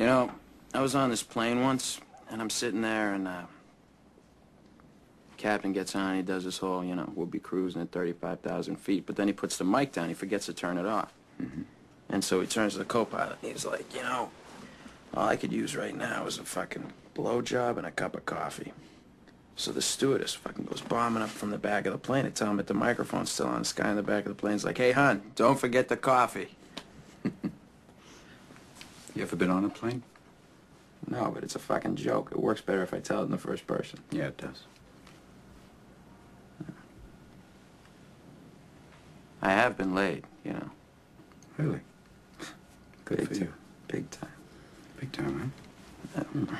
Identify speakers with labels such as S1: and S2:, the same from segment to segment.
S1: You know, I was on this plane once, and I'm sitting there, and captain gets on, he does this whole, you know, we'll be cruising at 35,000 feet, but then he puts the mic down, he forgets to turn it off. And so he turns to the co-pilot, and he's like, you know, all I could use right now is a fucking blowjob and a cup of coffee. So the stewardess fucking goes bombing up from the back of the plane to tell him that the microphone's still on. This guy in the back of the plane's like, hey, hon, don't forget the coffee.
S2: You ever been on a plane?
S1: No, but it's a fucking joke. It works better if I tell it in the first person.
S2: Yeah, it does.
S1: I have been laid, you know.
S2: Really? Good
S1: Big
S2: for you.
S1: Big time.
S2: Big time, huh?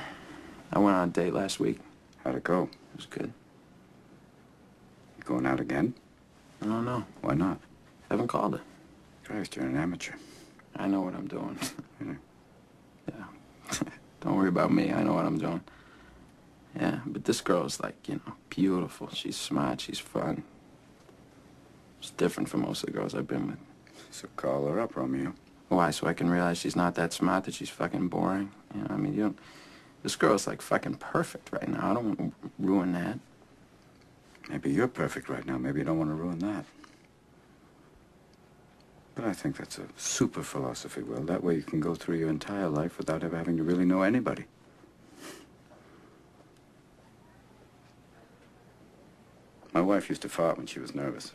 S1: I went on a date last week.
S2: How'd it go?
S1: It was good.
S2: You going out again?
S1: I don't know.
S2: Why not?
S1: Haven't called her.
S2: Christ, you're an amateur.
S1: I know what I'm doing.
S2: Really?
S1: Yeah. Don't worry about me. I know what I'm doing. Yeah, but this girl's like, you know, beautiful. She's smart. She's fun. It's different from most of the girls I've been with.
S2: So call her up, Romeo.
S1: Why? So I can realize she's not that smart, that she's fucking boring? You know, I mean, you don't... This girl's like fucking perfect right now. I don't want to ruin that.
S2: Maybe you're perfect right now. Maybe you don't want to ruin that. But I think that's a super philosophy, Will. That way you can go through your entire life without ever having to really know anybody. My wife used to fart when she was nervous.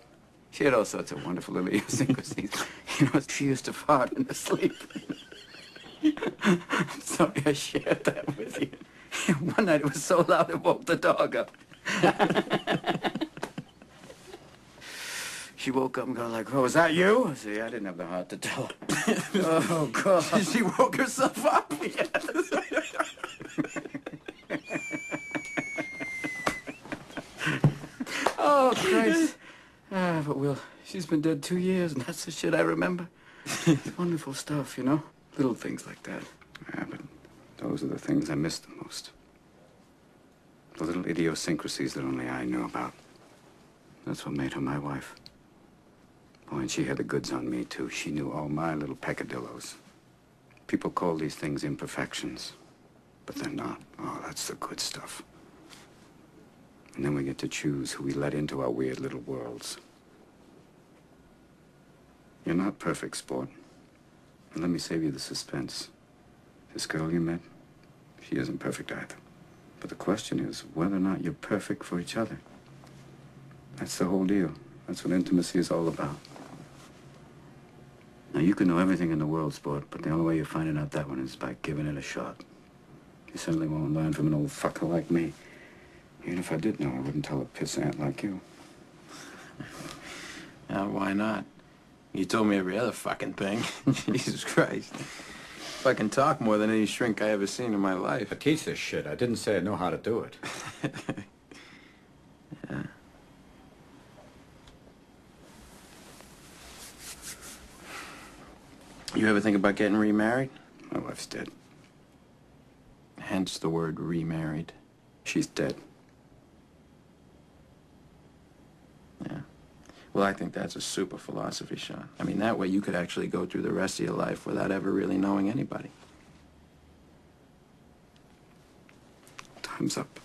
S2: She had all sorts of wonderful little idiosyncrasies. You know, she used to fart in her sleep. I'm sorry I shared that with you. One night it was so loud it woke the dog up. She woke up and got like, oh, was that you? I said, yeah, I didn't have the heart to tell her. Oh, God.
S1: She woke herself up.
S2: Oh, Christ. Ah, but Will, she's been dead 2 years, and that's the shit I remember. It's wonderful stuff, you know? Little things like that. Yeah, but those are the things I miss the most. The little idiosyncrasies that only I knew about. That's what made her my wife. Oh, and she had the goods on me, too. She knew all my little peccadillos. People call these things imperfections, but they're not. Oh, that's the good stuff. And then we get to choose who we let into our weird little worlds. You're not perfect, sport. And let me save you the suspense. This girl you met, she isn't perfect either. But the question is whether or not you're perfect for each other. That's the whole deal. That's what intimacy is all about. Now, you can know everything in the world, sport, but the only way you're finding out that one is by giving it a shot. You certainly won't learn from an old fucker like me. Even if I did know, I wouldn't tell a pissant like you.
S1: Why not? You told me every other fucking thing. Jesus Christ. Fucking talk more than any shrink I ever seen in my life.
S2: I teach this shit. I didn't say I know how to do it.
S1: Yeah. You ever think about getting remarried?
S2: My wife's dead.
S1: Hence the word remarried.
S2: She's dead.
S1: Yeah. Well, I think that's a super philosophy, Sean. I mean, that way you could actually go through the rest of your life without ever really knowing anybody.
S2: Time's up.